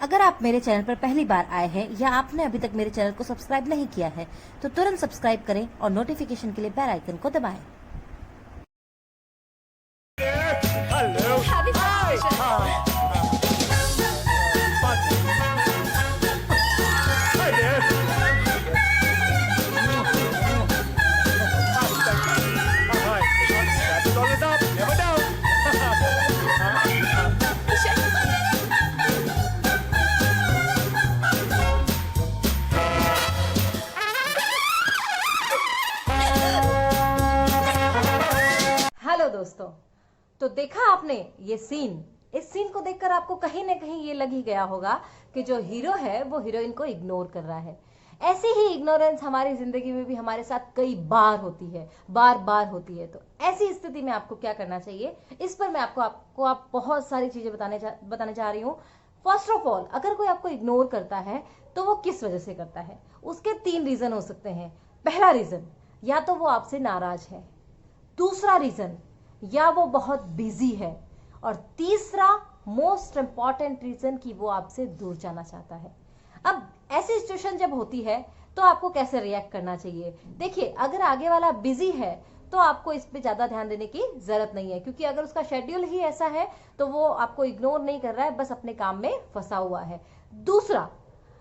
अगर आप मेरे चैनल पर पहली बार आए हैं या आपने अभी तक मेरे चैनल को सब्सक्राइब नहीं किया है तो तुरंत सब्सक्राइब करें और नोटिफिकेशन के लिए बेल आइकन को दबाएं। Hello. Happy Foundation. Hi there. Hi. That is always up, never down. Hello दोस्तों, तो देखा आपने ये सीन। इस सीन को देखकर आपको कहीं ना कहीं ये लग ही गया होगा कि जो हीरो है वो हीरोइन को इग्नोर कर रहा है। ऐसी ही इग्नोरेंस हमारी जिंदगी में भी हमारे साथ कई बार होती है, बार बार होती है। तो ऐसी स्थिति में आपको क्या करना चाहिए, इस पर मैं आपको बहुत सारी चीजें बताने जा रही हूँ। फर्स्ट ऑफ ऑल, अगर कोई आपको इग्नोर करता है तो वो किस वजह से करता है, उसके 3 रीजन हो सकते हैं। पहला रीजन, या तो वो आपसे नाराज है। दूसरा रीजन, या वो बहुत बिजी है। और तीसरा मोस्ट इंपॉर्टेंट रीजन कि वो आपसे दूर जाना चाहता है। अब ऐसी सिचुएशन जब होती है तो आपको कैसे रिएक्ट करना चाहिए। देखिए, अगर आगे वाला बिजी है तो आपको इस पे ज्यादा ध्यान देने की जरूरत नहीं है, क्योंकि अगर उसका शेड्यूल ही ऐसा है तो वो आपको इग्नोर नहीं कर रहा है, बस अपने काम में फंसा हुआ है। दूसरा,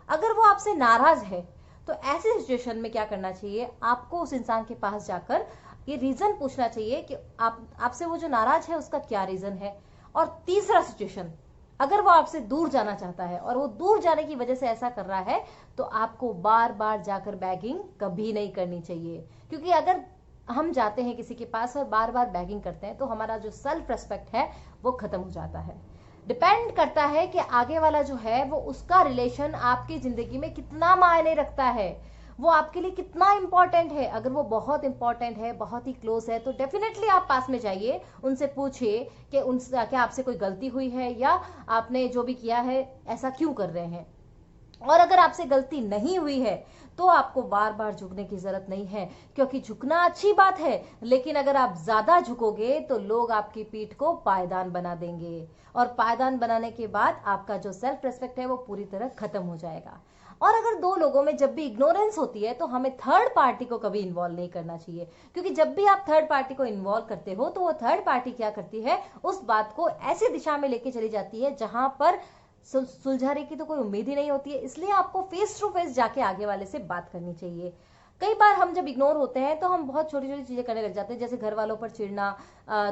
अगर वो आपसे नाराज है तो ऐसी सिचुएशन में क्या करना चाहिए, आपको उस इंसान के पास जाकर ये रीजन पूछना चाहिए कि आपसे वो जो नाराज है उसका क्या रीजन है। और तीसरा सिचुएशन, अगर वो आपसे दूर जाना चाहता है और वो दूर जाने की वजह से ऐसा कर रहा है तो आपको बार बार जाकर बैगिंग कभी नहीं करनी चाहिए। क्योंकि अगर हम जाते हैं किसी के पास और बार बार बैगिंग करते हैं तो हमारा जो सेल्फ रेस्पेक्ट है वो खत्म हो जाता है। डिपेंड करता है कि आगे वाला जो है वो उसका रिलेशन आपकी जिंदगी में कितना मायने रखता है, वो आपके लिए कितना इंपॉर्टेंट है। अगर वो बहुत इंपॉर्टेंट है, बहुत ही क्लोज है, तो डेफिनेटली आप पास में जाइए, उनसे पूछिए कि उनसे क्या आपसे कोई गलती हुई है या आपने जो भी किया है ऐसा क्यों कर रहे हैं। और अगर आपसे गलती नहीं हुई है तो आपको बार बार झुकने की जरूरत नहीं है, क्योंकि झुकना अच्छी बात है, लेकिन अगर आप ज्यादा झुकोगे तो लोग आपकी पीठ को पायदान बना देंगे, और पायदान बनाने के बाद आपका जो सेल्फ रेस्पेक्ट है वो पूरी तरह खत्म हो जाएगा। और अगर 2 लोगों में जब भी इग्नोरेंस होती है तो हमें थर्ड पार्टी को कभी इन्वॉल्व नहीं करना चाहिए, क्योंकि जब भी आप थर्ड पार्टी को इन्वॉल्व करते हो तो वो थर्ड पार्टी क्या करती है, उस बात को ऐसी दिशा में लेके चली जाती है जहां पर सुलझाने की तो कोई उम्मीद ही नहीं होती है। इसलिए आपको फेस टू फेस जाके आगे वाले से बात करनी चाहिए। कई बार हम जब इग्नोर होते हैं तो हम बहुत छोटी छोटी चीजें करने लग जाते हैं, जैसे घर वालों पर चिढ़ना,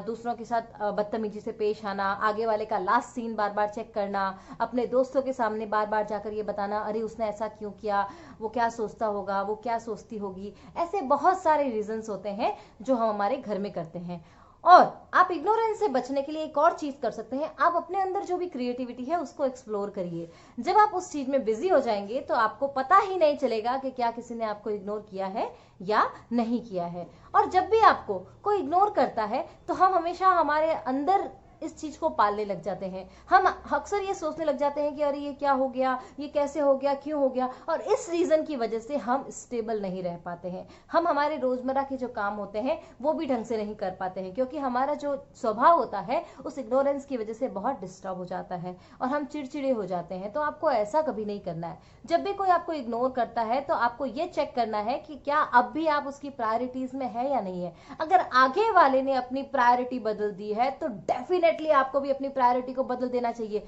दूसरों के साथ बदतमीजी से पेश आना, आगे वाले का लास्ट सीन बार बार चेक करना, अपने दोस्तों के सामने बार बार जाकर ये बताना अरे उसने ऐसा क्यों किया, वो क्या सोचता होगा, वो क्या सोचती होगी। ऐसे बहुत सारे रीजंस होते हैं जो हम हमारे घर में करते हैं। और आप इग्नोरेंस से बचने के लिए एक और चीज कर सकते हैं, आप अपने अंदर जो भी क्रिएटिविटी है उसको एक्सप्लोर करिए। जब आप उस चीज में बिजी हो जाएंगे तो आपको पता ही नहीं चलेगा कि क्या किसी ने आपको इग्नोर किया है या नहीं किया है। और जब भी आपको कोई इग्नोर करता है तो हम हमेशा हमारे अंदर इस चीज को पालने लग जाते हैं। हम अक्सर ये सोचने लग जाते हैं कि अरे ये क्या हो गया, ये कैसे हो गया, क्यों हो गया। और इस रीजन की वजह से हम स्टेबल नहीं रह पाते हैं। हम हमारे रोजमर्रा के जो काम होते हैं वो भी ढंग से नहीं कर पाते हैं, क्योंकि हमारा जो स्वभाव होता है उस इग्नोरेंस की वजह से बहुत डिस्टर्ब हो जाता है और हम चिड़चिड़े हो जाते हैं। तो आपको ऐसा कभी नहीं करना है। जब भी कोई आपको इग्नोर करता है तो आपको ये चेक करना है कि क्या अब भी आप उसकी प्रायोरिटीज में है या नहीं है। अगर आगे वाले ने अपनी प्रायोरिटी बदल दी है तो डेफिनेटली आपको भी अपनी प्रायोरिटी को बदल देना चाहिए।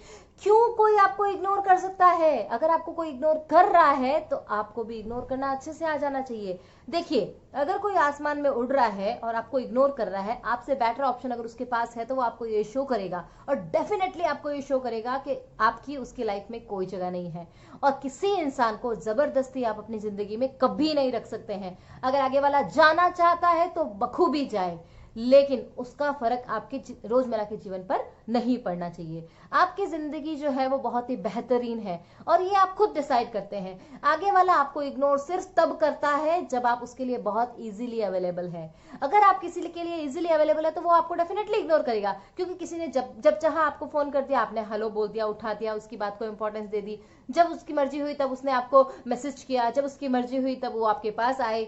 क्यों कोई आपको इग्नोर कर सकता है, अगर आपको कोई इग्नोर कर रहा है तो आपको भी इग्नोर करना अच्छे से आ जाना चाहिए। देखिए, अगर कोई आसमान में उड़ रहा है और आपको इग्नोर कर रहा है, आपसे बेटर ऑप्शन अगर उसके पास है तो वो आपको ये शो करेगा, और डेफिनेटली आपको ये शो करेगा कि आपकी उसकी लाइफ में कोई जगह नहीं है। और किसी इंसान को जबरदस्ती आप अपनी जिंदगी में कभी नहीं रख सकते हैं। अगर आगे वाला जाना चाहता है तो बखूबी जाए, लेकिन उसका फर्क आपके रोजमर्रा के जीवन पर नहीं पड़ना चाहिए। आपकी जिंदगी जो है वो बहुत ही बेहतरीन है और ये आप खुद डिसाइड करते हैं। आगे वाला आपको इग्नोर सिर्फ तब करता है जब आप उसके लिए बहुत इजीली अवेलेबल है। अगर आप किसी के लिए इजीली अवेलेबल है तो वो आपको डेफिनेटली इग्नोर करेगा, क्योंकि किसी ने जब चाहा आपको फोन कर दिया, आपने हेलो बोल दिया, उठा दिया, उसकी बात को इंपॉर्टेंस दे दी। जब उसकी मर्जी हुई तब उसने आपको मैसेज किया, जब उसकी मर्जी हुई तब वो आपके पास आए।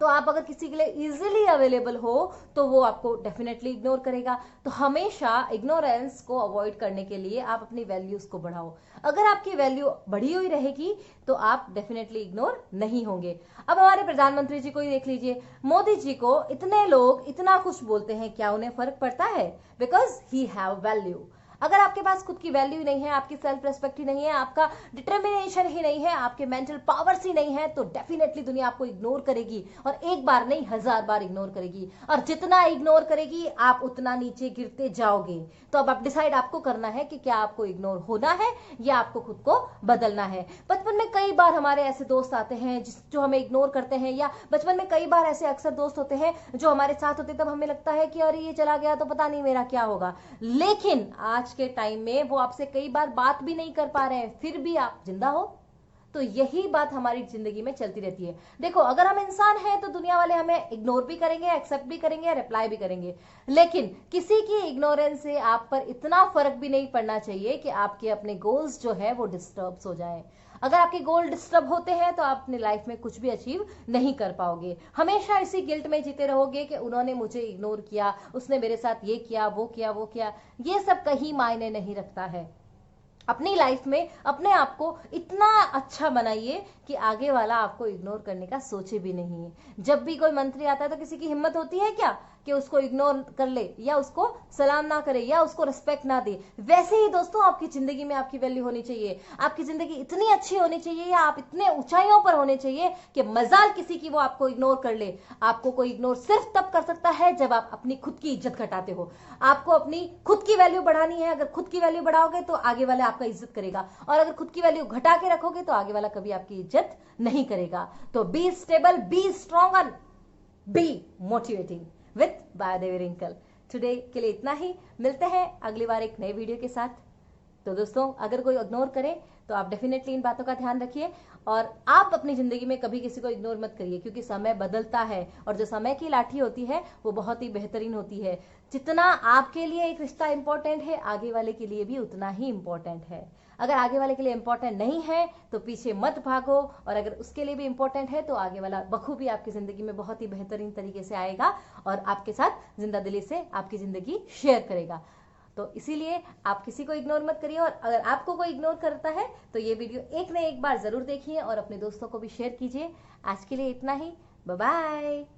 तो आप अगर किसी के लिए इजीली अवेलेबल हो तो वो आपको डेफिनेटली इग्नोर करेगा। तो हमेशा इग्नोरेंस को अवॉइड करने के लिए आप अपनी वैल्यूज को बढ़ाओ। अगर आपकी वैल्यू बढ़ी हुई रहेगी तो आप डेफिनेटली इग्नोर नहीं होंगे। अब हमारे प्रधानमंत्री जी को ही देख लीजिए, मोदी जी को इतने लोग इतना कुछ बोलते हैं, क्या उन्हें फर्क पड़ता है? Because he have value. अगर आपके पास खुद की वैल्यू नहीं है, आपकी सेल्फ रेस्पेक्ट ही नहीं है, आपका डिटर्मिनेशन ही नहीं है, आपके मेंटल पावर्स ही नहीं है, तो डेफिनेटली दुनिया आपको इग्नोर करेगी, और एक बार नहीं 1000 बार इग्नोर करेगी। और जितना इग्नोर करेगी आप उतना नीचे गिरते जाओगे। तो अब आप डिसाइड आपको करना है कि क्या आपको इग्नोर होना है या आपको खुद को बदलना है। बचपन में कई बार हमारे ऐसे दोस्त आते हैं जो हमें इग्नोर करते हैं, या बचपन में कई बार ऐसे अक्सर दोस्त होते हैं जो हमारे साथ होते, तब हमें लगता है कि अरे ये चला गया तो पता नहीं मेरा क्या होगा। लेकिन आज के टाइम में वो आपसे कई बार बात भी नहीं कर पा रहे हैं, फिर भी आप जिंदा हो। तो यही बात हमारी जिंदगी में चलती रहती है। देखो, अगर हम इंसान हैं तो दुनिया वाले हमें इग्नोर भी करेंगे, एक्सेप्ट भी करेंगे, रिप्लाई भी करेंगे, लेकिन किसी की इग्नोरेंस से आप पर इतना फर्क भी नहीं पड़ना चाहिए कि आपके अपने गोल्स जो है वो डिस्टर्ब हो जाएं। अगर आपके गोल डिस्टर्ब होते हैं तो आप अपनी लाइफ में कुछ भी अचीव नहीं कर पाओगे। हमेशा इसी गिल्ट में जीते रहोगे कि उन्होंने मुझे इग्नोर किया, उसने मेरे साथ ये किया, वो किया, वो किया। ये सब कहीं मायने नहीं रखता है। अपनी लाइफ में अपने आप को इतना अच्छा बनाइए कि आगे वाला आपको इग्नोर करने का सोचे भी नहीं। जब भी कोई मंत्री आता है तो किसी की हिम्मत होती है क्या कि उसको इग्नोर कर ले, या उसको सलाम ना करे, या उसको रिस्पेक्ट ना दे? वैसे ही दोस्तों आपकी जिंदगी में आपकी वैल्यू होनी चाहिए। आपकी जिंदगी इतनी अच्छी होनी चाहिए, या आप इतने ऊंचाइयों पर होने चाहिए कि मजाल किसी की वो आपको इग्नोर कर ले। आपको कोई इग्नोर सिर्फ तब कर सकता है जब आप अपनी खुद की इज्जत घटाते हो। आपको अपनी खुद की वैल्यू बढ़ानी है। अगर खुद की वैल्यू बढ़ाओगे तो आगे वाला आपका इज्जत करेगा, और अगर खुद की वैल्यू घटा के रखोगे तो आगे वाला कभी आपकी इज्जत नहीं करेगा। तो be stable, be strong, and be motivating with बायोदेवी रिंकल। टुडे के लिए इतना ही। मिलते हैं अगली बार एक नए वीडियो के साथ। तो दोस्तों, अगर कोई इग्नोर करे तो आप डेफिनेटली इन बातों का ध्यान रखिए, और आप अपनी जिंदगी में कभी किसी को इग्नोर मत करिए, क्योंकि समय बदलता है, और जो समय की लाठी होती है वो बहुत ही बेहतरीन होती है। जितना आपके लिए एक रिश्ता इंपॉर्टेंट है, आगे वाले के लिए भी उतना ही इंपॉर्टेंट है। अगर आगे वाले के लिए इंपॉर्टेंट नहीं है तो पीछे मत भागो, और अगर उसके लिए भी इंपॉर्टेंट है तो आगे वाला बखूबी आपकी जिंदगी में बहुत ही बेहतरीन तरीके से आएगा और आपके साथ जिंदा दिली से आपकी जिंदगी शेयर करेगा। तो इसीलिए आप किसी को इग्नोर मत करिए, और अगर आपको कोई इग्नोर करता है तो ये वीडियो एक न एक बार जरूर देखिए और अपने दोस्तों को भी शेयर कीजिए। आज के लिए इतना ही। Bye bye.